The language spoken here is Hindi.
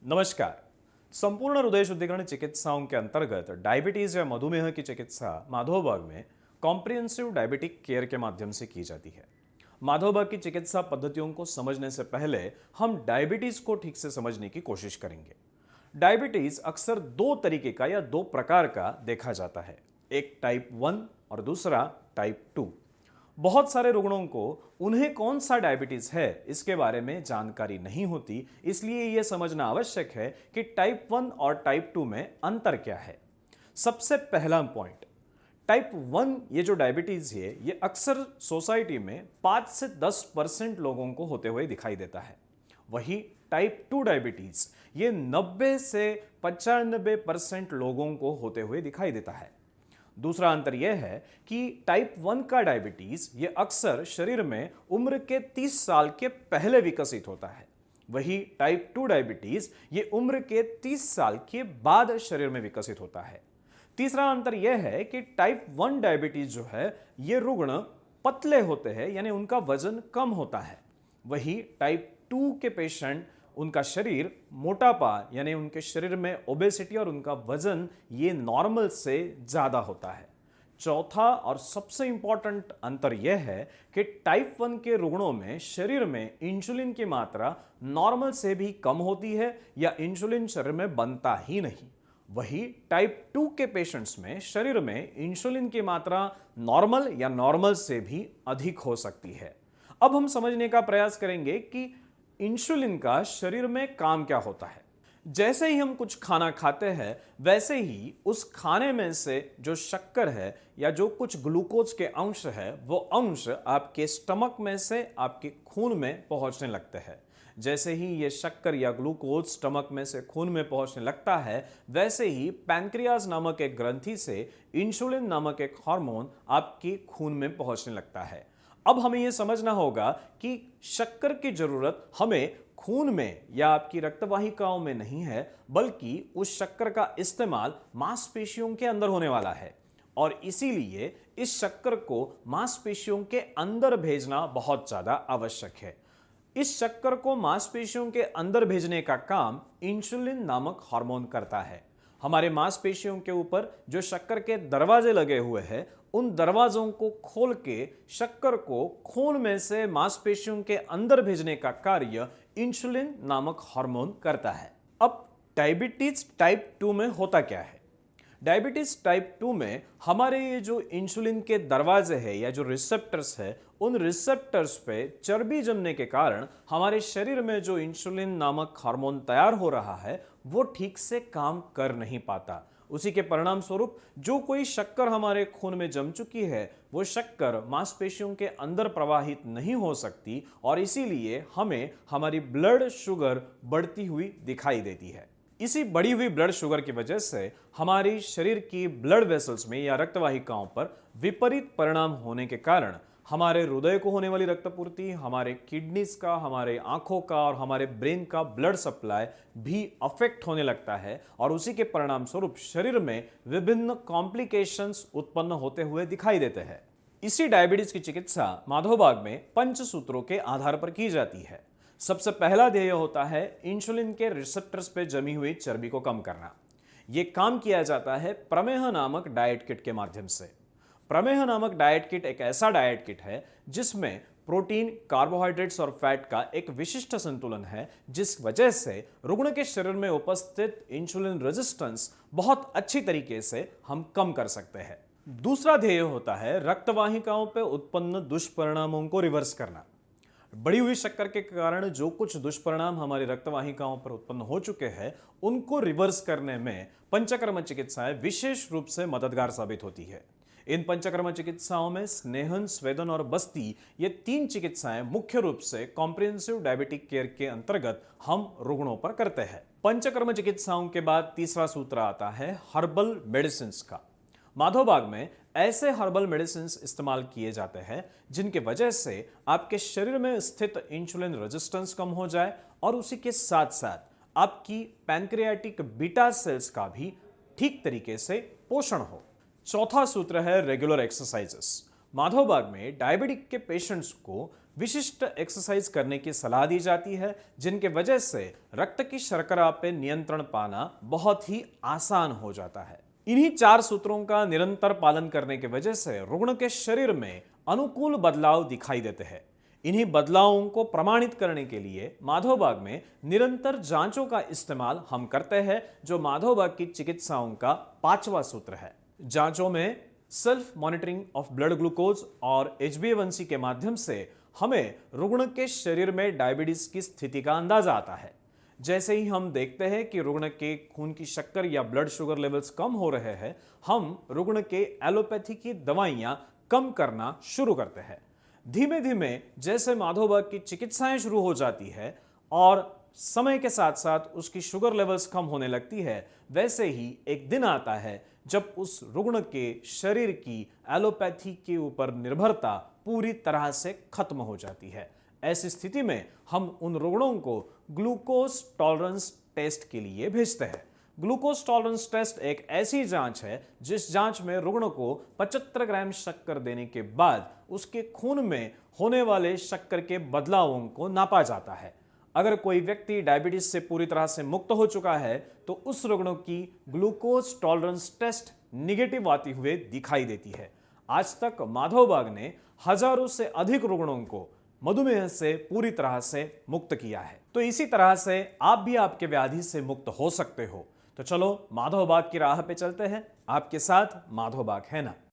नमस्कार। संपूर्ण हृदय शुद्धिकरण चिकित्साओं के अंतर्गत डायबिटीज या मधुमेह की चिकित्सा माधोबाग में कॉम्प्रिहेंसिव डायबिटिक केयर के माध्यम से की जाती है। माधोबाग की चिकित्सा पद्धतियों को समझने से पहले हम डायबिटीज को ठीक से समझने की कोशिश करेंगे। डायबिटीज अक्सर दो तरीके का या दो प्रकार का देखा जाता है, एक टाइप 1 और दूसरा टाइप 2। बहुत सारे रुग्णों को उन्हें कौन सा डायबिटीज है इसके बारे में जानकारी नहीं होती, इसलिए यह समझना आवश्यक है कि टाइप 1 और टाइप 2 में अंतर क्या है। सबसे पहला पॉइंट, टाइप 1 ये जो डायबिटीज है ये अक्सर सोसाइटी में 5 से 10% लोगों को होते हुए दिखाई देता है। वही टाइप 2 डायबिटीज ये 90 से 95% लोगों को होते हुए दिखाई देता है। दूसरा अंतर यह है कि टाइप 1 का डायबिटीज ये अक्सर शरीर में उम्र के 30 साल के पहले विकसित होता है। वही टाइप 2 डायबिटीज ये उम्र के 30 साल के बाद शरीर में विकसित होता है। तीसरा अंतर यह है कि टाइप 1 डायबिटीज जो है ये रुग्ण पतले होते हैं, यानी उनका वजन कम होता है। वही टाइप 2 के पेशेंट उनका शरीर मोटापा यानी उनके शरीर में ओबेसिटी और उनका वजन ये नॉर्मल से ज़्यादा होता है। चौथा और सबसे इंपॉर्टेंट अंतर यह है कि टाइप 1 के रुग्णों में शरीर में इंसुलिन की मात्रा नॉर्मल से भी कम होती है या इंसुलिन शरीर में बनता ही नहीं। वही टाइप 2 के पेशेंट्स में शरीर में इंसुलिन की मात्रा नॉर्मल या नॉर्मल से भी अधिक हो सकती है। अब हम समझने का प्रयास करेंगे कि इंसुलिन का शरीर में काम क्या होता है। जैसे ही हम कुछ खाना खाते हैं वैसे ही उस खाने में से जो शक्कर है या जो कुछ ग्लूकोज के अंश है वो अंश आपके स्टमक में से आपके खून में पहुंचने लगते हैं। जैसे ही ये शक्कर या ग्लूकोज स्टमक में से खून में पहुंचने लगता है वैसे ही पैंक्रियाज नामक एक ग्रंथि से इंसुलिन नामक एक हार्मोन आपके खून में पहुंचने लगता है। अब हमें यह समझना होगा कि शक्कर की जरूरत हमें खून में या आपकी रक्तवाहिकाओं में नहीं है, बल्कि उस शक्कर का इस्तेमाल मांसपेशियों के अंदर होने वाला है और इसीलिए इस शक्कर को मांसपेशियों के अंदर भेजना बहुत ज्यादा आवश्यक है। इस शक्कर को मांसपेशियों के अंदर भेजने का काम इंसुलिन नामक हार्मोन करता है। हमारे मांसपेशियों के ऊपर जो शक्कर के दरवाजे लगे हुए हैं उन दरवाजों को खोल के शक्कर को खून में से मांसपेशियों के अंदर भेजने का कार्य इंसुलिन नामक हार्मोन करता है। अब डायबिटीज टाइप 2 में होता क्या है? डायबिटीज टाइप 2 में हमारे ये जो इंसुलिन के दरवाजे हैं या जो रिसेप्टर्स है उन रिसेप्टर्स पे चर्बी जमने के कारण हमारे शरीर में जो इंसुलिन नामक हार्मोन तैयार हो रहा है वो ठीक से काम कर नहीं पाता। उसी के परिणाम स्वरूप जो कोई शक्कर हमारे खून में जम चुकी है वो शक्कर मांसपेशियों के अंदर प्रवाहित नहीं हो सकती और इसीलिए हमें हमारी ब्लड शुगर बढ़ती हुई दिखाई देती है। इसी बढ़ी हुई ब्लड शुगर की वजह से हमारी शरीर की ब्लड वेसल्स में या रक्तवाहिकाओं पर विपरीत परिणाम होने के कारण हमारे हृदय को होने वाली रक्तपूर्ति, हमारे किडनीज का, हमारे आंखों का और हमारे ब्रेन का ब्लड सप्लाई भी अफेक्ट होने लगता है और उसी के परिणाम स्वरूप शरीर में विभिन्न कॉम्प्लिकेशंस उत्पन्न होते हुए दिखाई देते हैं। इसी डायबिटीज की चिकित्सा माधोबाग में पंचसूत्रों के आधार पर की जाती है। सबसे पहला ध्येय होता है इंसुलिन के रिसेप्टर्स पे जमी हुई चर्बी को कम करना। यह काम किया जाता है प्रमेह नामक डाइट किट के माध्यम से। प्रमेह नामक डाइट किट एक ऐसा डाइट किट है जिसमें प्रोटीन, कार्बोहाइड्रेट्स और फैट का एक विशिष्ट संतुलन है, जिस वजह से रुग्ण के शरीर में उपस्थित इंसुलिन रेजिस्टेंस बहुत अच्छी तरीके से हम कम कर सकते हैं। दूसरा ध्येय होता है रक्तवाहिकाओं पर उत्पन्न दुष्परिणामों को रिवर्स करना। बढ़ी हुई शक्कर के कारण जो कुछ दुष्परिणाम हमारी रक्तवाहिकाओं पर उत्पन्न हो चुके हैं उनको रिवर्स करने में पंचकर्म चिकित्साएं विशेष रूप से मददगार साबित होती है। इन पंचकर्म चिकित्साओं में स्नेहन, स्वेदन और बस्ती ये 3 चिकित्साएं मुख्य रूप से कॉम्प्रिहेंसिव डायबिटिक केयर के अंतर्गत हम रुग्णों पर करते हैं। पंचकर्म चिकित्साओं के बाद तीसरा सूत्र आता है हर्बल मेडिसिन का। माधोबाग में ऐसे हर्बल मेडिसिन इस्तेमाल किए जाते हैं जिनके वजह से आपके शरीर में स्थित इंसुलिन रेजिस्टेंस कम हो जाए और उसी के साथ साथ आपकी पैंक्रियाटिक बीटा सेल्स का भी ठीक तरीके से पोषण हो। चौथा सूत्र है रेगुलर एक्सरसाइजेस। माधोबाग में डायबिटिक के पेशेंट्स को विशिष्ट एक्सरसाइज करने की सलाह दी जाती है, जिनके वजह से रक्त की शर्करा पे नियंत्रण पाना बहुत ही आसान हो जाता है। इन्हीं 4 सूत्रों का निरंतर पालन करने की वजह से रुग्ण के शरीर में अनुकूल बदलाव दिखाई देते हैं। इन्हीं बदलावों को प्रमाणित करने के लिए माधोबाग में निरंतर जांचों का इस्तेमाल हम करते हैं, जो माधोबाग की चिकित्साओं का 5वां सूत्र है। जांचों में self monitoring of blood glucose और HbA1c के माध्यम से हमें रुग्ण के शरीर में डायबिटीज की स्थिति का अंदाजा आता है। जैसे ही हम देखते हैं कि रुग्ण के खून की शक्कर या ब्लड शुगर लेवल्स कम हो रहे हैं, हम रुग्ण के एलोपैथी की दवाइयां कम करना शुरू करते हैं। धीमे धीमे जैसे माधोबाग की चिकित्साएं शुरू हो जाती है और समय के साथ साथ उसकी शुगर लेवल्स कम होने लगती है, वैसे ही एक दिन आता है जब उस रुग्ण के शरीर की एलोपैथी के ऊपर निर्भरता पूरी तरह से खत्म हो जाती है। ऐसी स्थिति में हम उन रुग्णों को ग्लूकोज टॉलरेंस टेस्ट के लिए भेजते हैं। ग्लूकोज टॉलरेंस टेस्ट एक ऐसी जांच है जिस जांच में रुग्ण को 75 ग्राम शक्कर देने के बाद उसके खून में होने वाले शक्कर के बदलावों को नापा जाता है। अगर कोई व्यक्ति डायबिटीज से पूरी तरह से मुक्त हो चुका है तो उस रुग्ण की ग्लूकोज टॉलरेंस टेस्ट निगेटिव आती हुए दिखाई देती है। आज तक माधोबाग ने हजारों से अधिक रुग्णों को मधुमेह से पूरी तरह से मुक्त किया है। तो इसी तरह से आप भी आपके व्याधि से मुक्त हो सकते हो। तो चलो माधोबाग की राह पे चलते हैं। आपके साथ माधोबाग है ना।